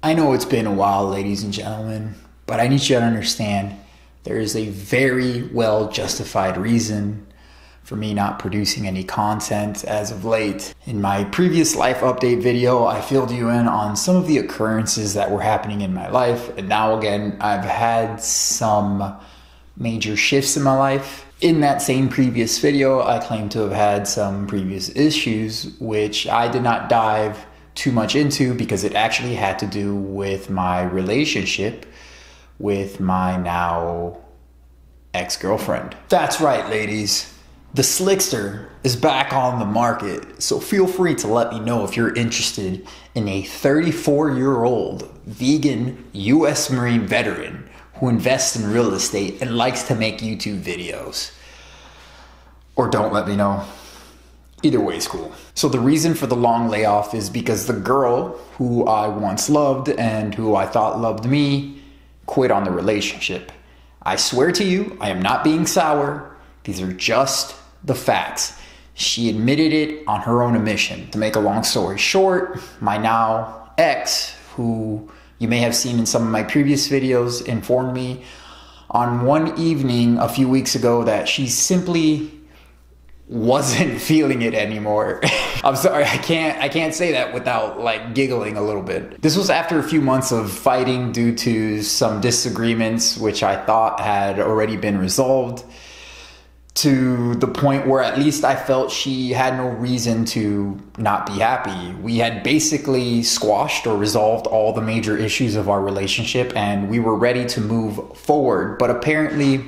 I know it's been a while, ladies and gentlemen, but I need you to understand there is a very well justified reason for me not producing any content as of late. In my previous life update video, I filled you in on some of the occurrences that were happening in my life, and now again, I've had some major shifts in my life. In that same previous video, I claim to have had some previous issues, which I did not dive too much into because it actually had to do with my relationship with my now ex-girlfriend. That's right, ladies. The Slickster is back on the market, so feel free to let me know if you're interested in a 34-year-old vegan U.S. Marine veteran who invests in real estate and likes to make YouTube videos. Or don't let me know. Either way is cool. So the reason for the long layoff is because the girl who I once loved and who I thought loved me quit on the relationship. I swear to you, I am not being sour. These are just the facts. She admitted it on her own admission. To make a long story short, my now ex, who you may have seen in some of my previous videos, informed me on one evening a few weeks ago that she simply wasn't feeling it anymore. I'm sorry, I can't say that without like giggling a little bit. This was after a few months of fighting due to some disagreements which I thought had already been resolved, to the point where at least I felt she had no reason to not be happy. We had basically squashed or resolved all the major issues of our relationship and we were ready to move forward, but apparently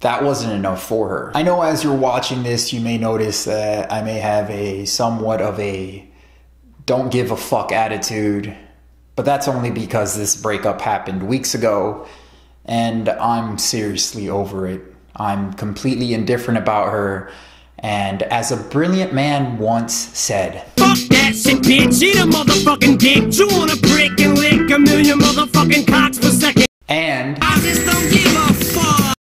that wasn't enough for her. I know as you're watching this, you may notice that I may have a somewhat of a don't give a fuck attitude, but that's only because this breakup happened weeks ago and I'm seriously over it. I'm completely indifferent about her, and as a brilliant man once said, "Fuck that shit, bitch, eat a motherfucking dick, chew on a brick and lick a million motherfucking cocks per second." And I just don't give a fuck.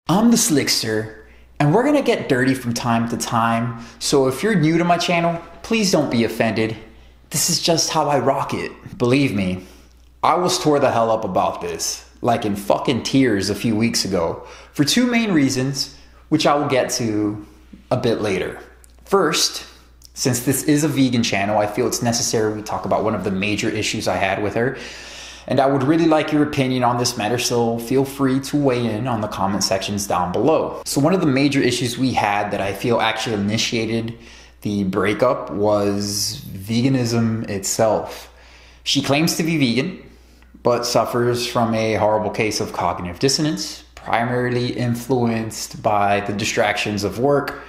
I'm the Slickster, and we're gonna get dirty from time to time, so if you're new to my channel, please don't be offended. This is just how I rock it. Believe me, I was tore the hell up about this, like in fucking tears a few weeks ago, for two main reasons, which I will get to a bit later. First, since this is a vegan channel, I feel it's necessary we talk about one of the major issues I had with her. And I would really like your opinion on this matter, so feel free to weigh in on the comment sections down below. So one of the major issues we had that I feel actually initiated the breakup was veganism itself. She claims to be vegan, but suffers from a horrible case of cognitive dissonance, primarily influenced by the distractions of work,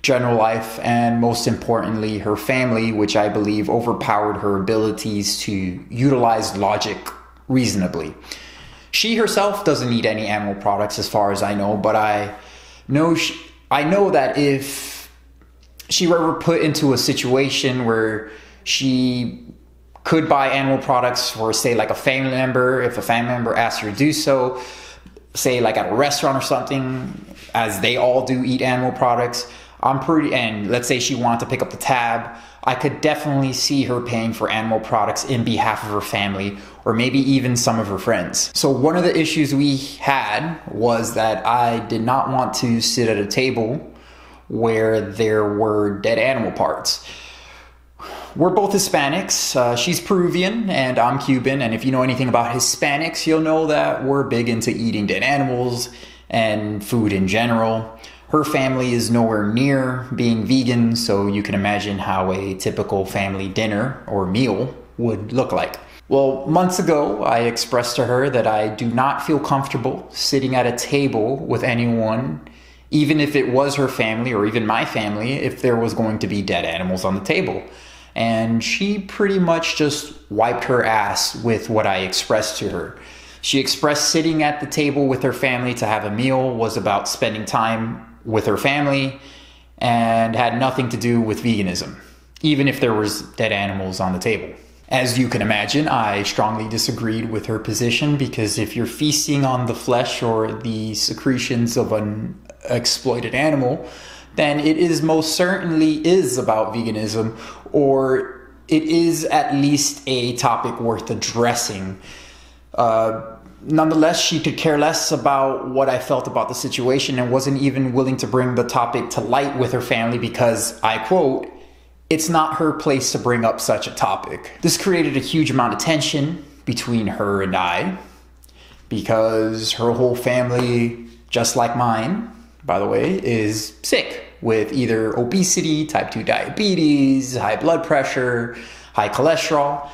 general life, and most importantly, her family, which I believe overpowered her abilities to utilize logic reasonably. She herself doesn't eat any animal products as far as I know, but I know that if she were ever put into a situation where she could buy animal products for, say, like a family member, if a family member asked her to do so, say like at a restaurant or something, as they all do eat animal products, and let's say she wanted to pick up the tab, I could definitely see her paying for animal products in behalf of her family, or maybe even some of her friends. So one of the issues we had was that I did not want to sit at a table where there were dead animal parts. We're both Hispanics. She's Peruvian and I'm Cuban. And if you know anything about Hispanics, you'll know that we're big into eating dead animals and food in general. Her family is nowhere near being vegan, so you can imagine how a typical family dinner or meal would look like. Well, months ago, I expressed to her that I do not feel comfortable sitting at a table with anyone, even if it was her family or even my family, if there was going to be dead animals on the table. And she pretty much just wiped her ass with what I expressed to her. She expressed sitting at the table with her family to have a meal was about spending time with her family and had nothing to do with veganism, even if there was dead animals on the table. As you can imagine, I strongly disagreed with her position, because if you're feasting on the flesh or the secretions of an exploited animal, then it is most certainly is about veganism, or it is at least a topic worth addressing. Nonetheless, she could care less about what I felt about the situation and wasn't even willing to bring the topic to light with her family because, I quote, "It's not her place to bring up such a topic." This created a huge amount of tension between her and I because her whole family, just like mine, by the way, is sick with either obesity, type 2 diabetes, high blood pressure, high cholesterol,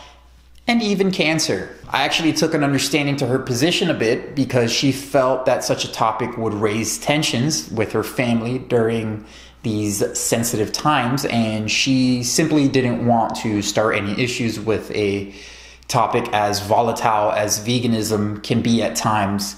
and even cancer. I actually took an understanding to her position a bit because she felt that such a topic would raise tensions with her family during these sensitive times, and she simply didn't want to start any issues with a topic as volatile as veganism can be at times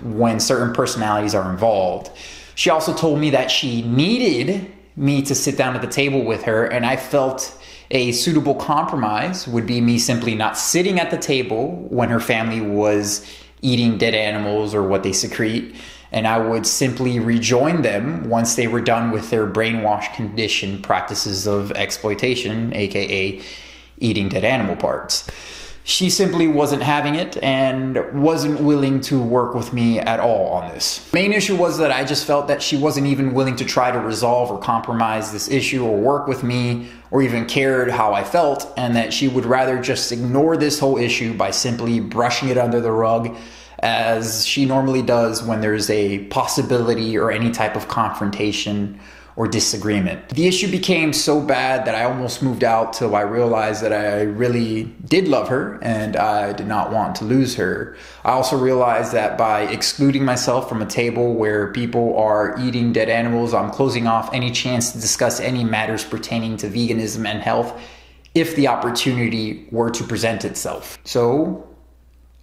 when certain personalities are involved. She also told me that she needed me to sit down at the table with her, and I felt a suitable compromise would be me simply not sitting at the table when her family was eating dead animals or what they secrete, and I would simply rejoin them once they were done with their brainwash conditioned practices of exploitation, aka eating dead animal parts. She simply wasn't having it and wasn't willing to work with me at all on this. Main issue was that I just felt that she wasn't even willing to try to resolve or compromise this issue or work with me or even cared how I felt, and that she would rather just ignore this whole issue by simply brushing it under the rug as she normally does when there's a possibility or any type of confrontation or disagreement. The issue became so bad that I almost moved out till I realized that I really did love her and I did not want to lose her. I also realized that by excluding myself from a table where people are eating dead animals, I'm closing off any chance to discuss any matters pertaining to veganism and health if the opportunity were to present itself. So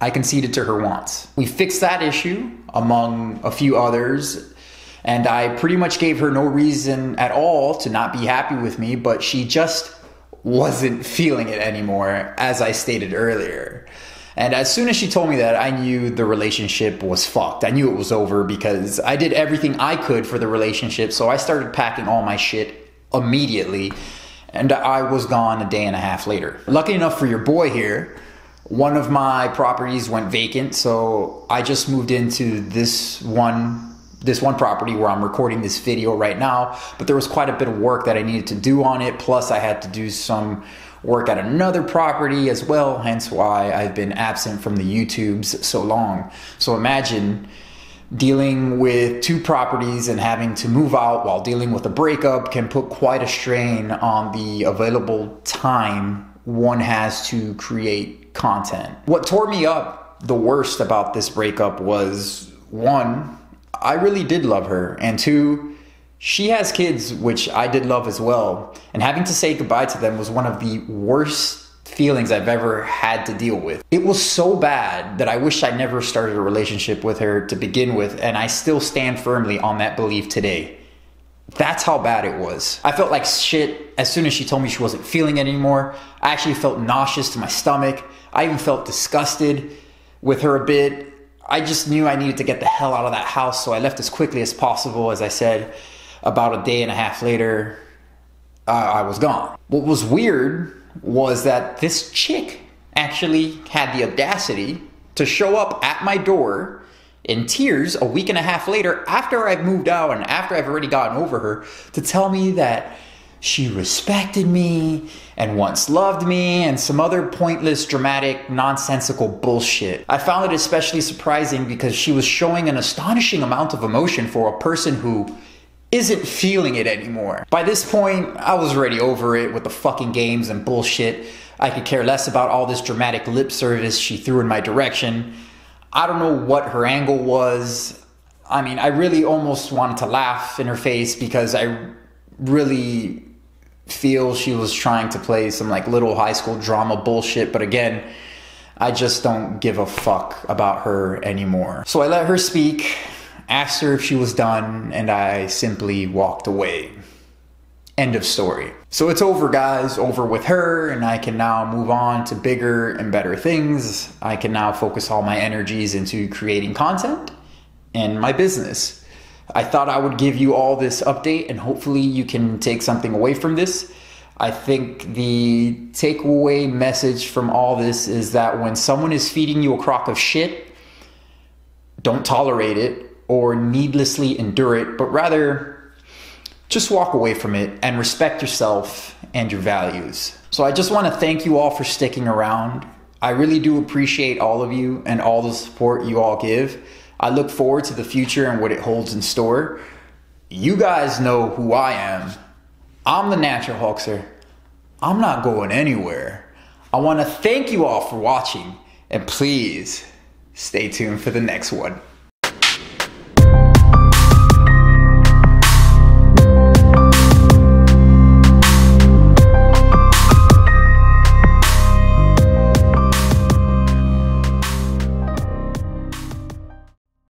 I conceded to her wants. We fixed that issue among a few others, and I pretty much gave her no reason at all to not be happy with me, but she just wasn't feeling it anymore, as I stated earlier. And as soon as she told me that, I knew the relationship was fucked. I knew it was over because I did everything I could for the relationship, so I started packing all my shit immediately, and I was gone a day and a half later. Lucky enough for your boy here, one of my properties went vacant, so I just moved into this one property where I'm recording this video right now, but there was quite a bit of work that I needed to do on it. Plus I had to do some work at another property as well, hence why I've been absent from the YouTubes so long. So imagine dealing with two properties and having to move out while dealing with a breakup can put quite a strain on the available time one has to create content. What tore me up the worst about this breakup was, one, I really did love her, and two, she has kids, which I did love as well, and having to say goodbye to them was one of the worst feelings I've ever had to deal with. It was so bad that I wish I never started a relationship with her to begin with, and I still stand firmly on that belief today. That's how bad it was. I felt like shit as soon as she told me she wasn't feeling it anymore. I actually felt nauseous to my stomach. I even felt disgusted with her a bit. I just knew I needed to get the hell out of that house, so I left as quickly as possible. As I said, about a day and a half later, I was gone. What was weird was that this chick actually had the audacity to show up at my door in tears a week and a half later after I've moved out and after I've already gotten over her to tell me that she respected me and once loved me and some other pointless, dramatic, nonsensical bullshit. I found it especially surprising because she was showing an astonishing amount of emotion for a person who isn't feeling it anymore. By this point, I was already over it with the fucking games and bullshit. I could care less about all this dramatic lip service she threw in my direction. I don't know what her angle was. I mean, I really almost wanted to laugh in her face because I really feel she was trying to play some like little high school drama bullshit, but again, I just don't give a fuck about her anymore. So I let her speak, asked her if she was done, and I simply walked away. End of story. So it's over, guys, over with her, and I can now move on to bigger and better things. I can now focus all my energies into creating content and my business. I thought I would give you all this update and hopefully you can take something away from this. I think the takeaway message from all this is that when someone is feeding you a crock of shit, don't tolerate it or needlessly endure it, but rather just walk away from it and respect yourself and your values. So I just want to thank you all for sticking around. I really do appreciate all of you and all the support you all give. I look forward to the future and what it holds in store. You guys know who I am. I'm the Natural Hulkster. I'm not going anywhere. I want to thank you all for watching, and please stay tuned for the next one.